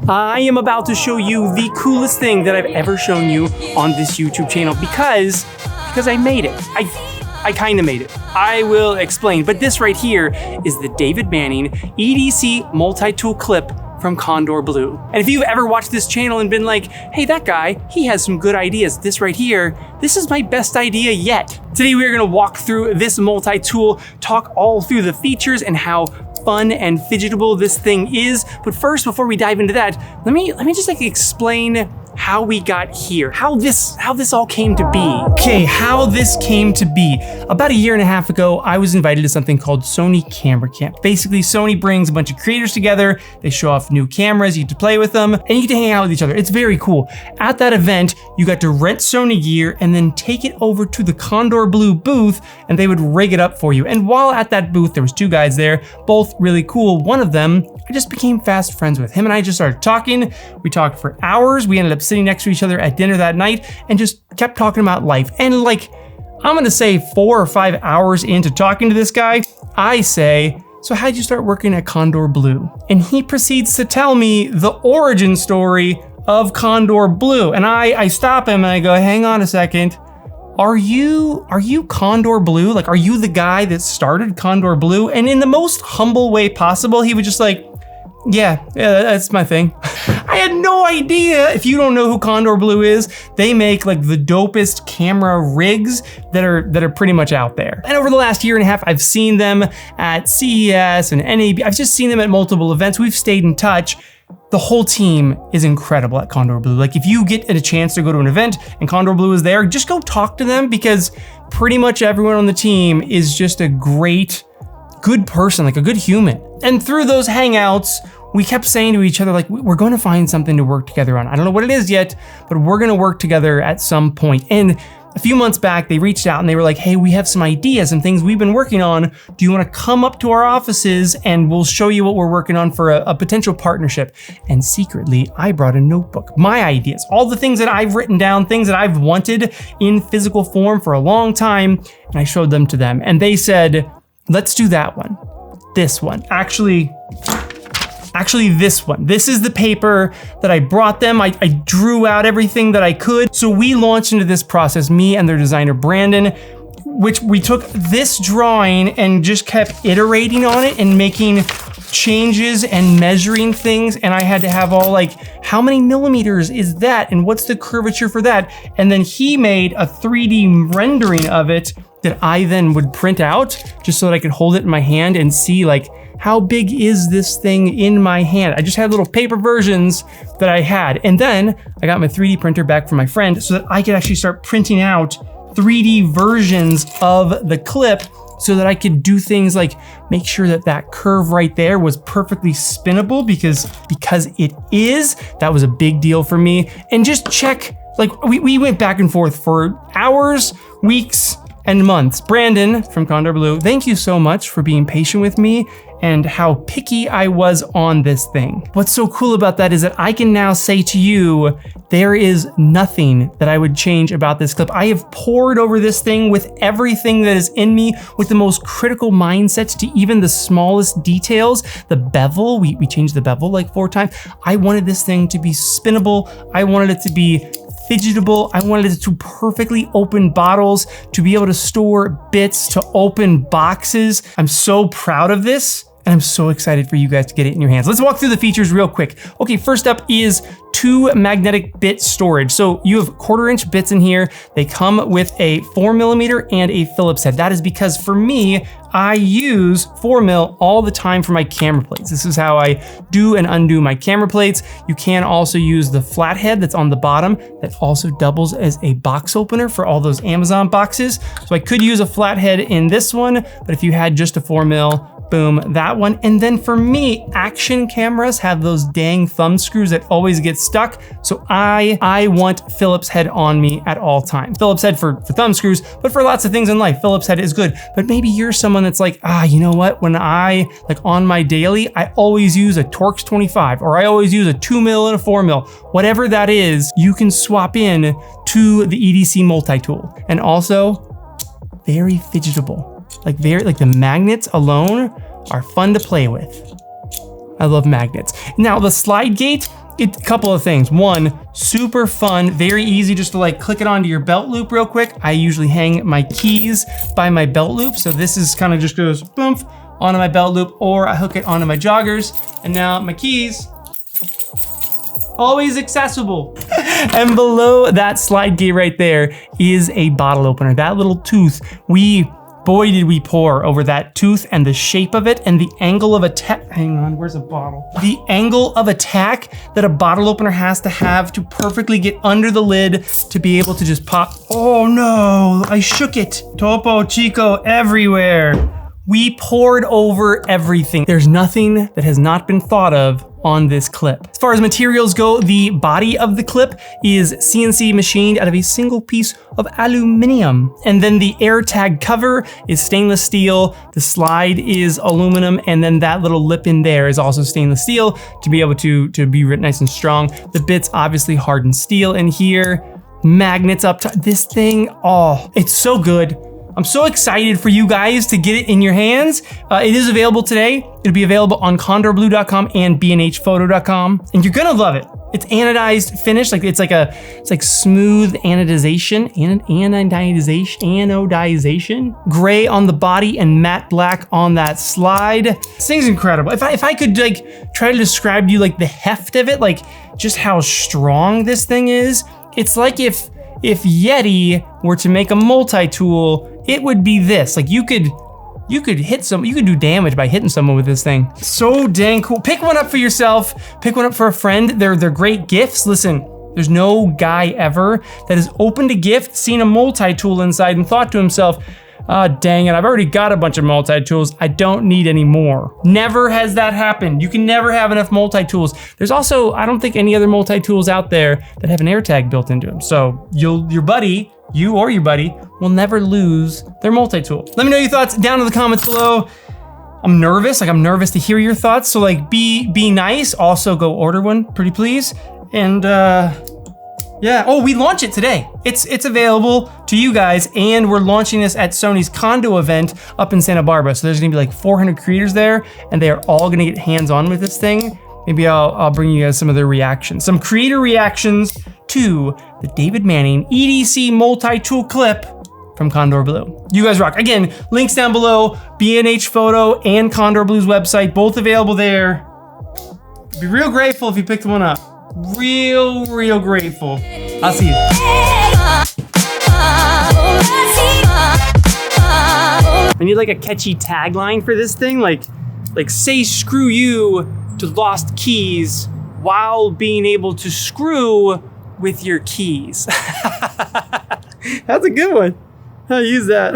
I am about to show you the coolest thing that I've ever shown you on this YouTube channel because I made it. I kind of made it. I will explain, but this right here is the David Manning EDC Multi-Tool Clip from Kondor Blue. And if you've ever watched this channel and been like, hey, that guy, he has some good ideas. This right here, this is my best idea yet. Today we're gonna walk through this multi-tool, talk all through the features and how fun and fidgetable this thing is. But first, before we dive into that, let me just like explain how we got here, how this all came to be. Okay, how this came to be. About a year and a half ago, I was invited to something called Sony Camera Camp. Basically, Sony brings a bunch of creators together, they show off new cameras, you get to play with them, and you get to hang out with each other. It's very cool. At that event, you got to rent Sony gear and then take it over to the Kondor Blue booth, and they would rig it up for you. And while at that booth, there was two guys there, both really cool. One of them, I just became fast friends with. Him and I just started talking. We talked for hours. We ended up sitting next to each other at dinner that night and just kept talking about life. And like, I'm gonna say 4 or 5 hours into talking to this guy, I say, so how'd you start working at Kondor Blue? And he proceeds to tell me the origin story of Kondor Blue. And I stop him and I go, hang on a second. Are you Kondor Blue? Like, are you the guy that started Kondor Blue? And in the most humble way possible, he was just like, yeah, that's my thing. I had no idea. If you don't know who Kondor Blue is, they make like the dopest camera rigs that are pretty much out there. And over the last year and a half, I've seen them at CES and NAB. I've just seen them at multiple events. We've stayed in touch. The whole team is incredible at Kondor Blue. Like if you get a chance to go to an event and Kondor Blue is there, just go talk to them because pretty much everyone on the team is just a good person, like a good human. And through those hangouts, we kept saying to each other, like, we're going to find something to work together on. I don't know what it is yet, but we're going to work together at some point. And a few months back, they reached out and they were like, hey, we have some ideas and things we've been working on. Do you want to come up to our offices and we'll show you what we're working on for a potential partnership? And secretly, I brought a notebook, my ideas, all the things that I've written down, things that I've wanted in physical form for a long time. And I showed them to them and they said, let's do that one. This one. Actually, this one. This is the paper that I brought them. I drew out everything that I could. So we launched into this process, me and their designer, Brandon, which we took this drawing and just kept iterating on it and making changes and measuring things. And I had to have all like, how many millimeters is that? And what's the curvature for that? And then he made a 3D rendering of it that I then would print out just so that I could hold it in my hand and see like, how big is this thing in my hand? I just had little paper versions that I had. And then I got my 3D printer back from my friend so that I could actually start printing out 3D versions of the clip so that I could do things like make sure that that curve right there was perfectly spinnable because it is. That was a big deal for me. And just check, like we went back and forth for hours, weeks, and months. Brandon from Kondor Blue, thank you so much for being patient with me and how picky I was on this thing. What's so cool about that is that I can now say to you, there is nothing that I would change about this clip. I have poured over this thing with everything that is in me, with the most critical mindsets to even the smallest details. The bevel, we changed the bevel like 4 times. I wanted this thing to be spinnable. I wanted it to be fidgetable. I wanted it to perfectly open bottles, to be able to store bits, to open boxes. I'm so proud of this. And I'm so excited for you guys to get it in your hands. Let's walk through the features real quick. Okay, first up is 2 magnetic bit storage. So you have 1/4-inch bits in here. They come with a 4mm and a Phillips head. That is because for me, I use 4mm all the time for my camera plates. This is how I do and undo my camera plates. You can also use the flathead that's on the bottom that also doubles as a box opener for all those Amazon boxes. So I could use a flathead in this one, but if you had just a 4mm, boom, that one. And then for me, action cameras have those dang thumb screws that always get stuck. So I want Phillips head on me at all times. Phillips head for thumb screws, but for lots of things in life, Phillips head is good. But maybe you're someone that's like, you know what? When I, like on my daily, I always use a Torx 25, or I always use a 2mm and a 4mm. Whatever that is, you can swap in to the EDC Multi-Tool. And also, very fidgetable. Like the magnets alone are fun to play with. I love magnets. Now the slide gate Couple of things. One, super fun, very easy just to like click it onto your belt loop real quick. I usually hang my keys by my belt loop. So this is kind of just goes boom onto my belt loop, or I hook it onto my joggers, and now my keys, always accessible. And below that slide gate right there is a bottle opener. That little tooth, boy did we pour over that tooth and the shape of it and the angle of attack. Hang on, where's a bottle? The angle of attack that a bottle opener has to have to perfectly get under the lid to be able to just pop. Oh no, I shook it. Topo Chico everywhere. We poured over everything. There's nothing that has not been thought of on this clip. As far as materials go, the body of the clip is CNC machined out of a single piece of aluminum. And then the air tag cover is stainless steel. The slide is aluminum. And then that little lip in there is also stainless steel to be able to be nice and strong. The bit's obviously hardened steel in here. Magnets up top. This thing, oh, it's so good. I'm so excited for you guys to get it in your hands. It is available today. It'll be available on kondorblue.com and bnhphoto.com, and you're gonna love it. It's anodized finish, it's like smooth anodization, anodization. Gray on the body and matte black on that slide. This thing's incredible. If I could like try to describe to you like the heft of it, like just how strong this thing is, it's like if Yeti were to make a multi-tool, it would be this. Like you could do damage by hitting someone with this thing. So dang cool. Pick one up for yourself, pick one up for a friend. They're great gifts. Listen, there's no guy ever that has opened a gift, seen a multi-tool inside and thought to himself, dang it, I've already got a bunch of multi-tools. I don't need any more. Never has that happened. You can never have enough multi-tools. There's also, I don't think any other multi-tools out there that have an air tag built into them. So your buddy will never lose their multi-tool. Let me know your thoughts down in the comments below. I'm nervous to hear your thoughts. So like be nice. Also go order one, pretty please. And yeah, oh, we launch it today. It's available to you guys, and we're launching this at Sony's Kondo event up in Santa Barbara. So there's gonna be like 400 creators there, and they are all gonna get hands-on with this thing. Maybe I'll bring you guys some of their reactions. Some creator reactions to the David Manning EDC Multi-Tool Clip from Kondor Blue. You guys rock. Again, links down below, B&H Photo and Kondor Blue's website, both available there. Be real grateful if you picked one up. Real grateful. I'll see you. I need like a catchy tagline for this thing, like say screw you to lost keys while being able to screw with your keys. That's a good one. I'll use that.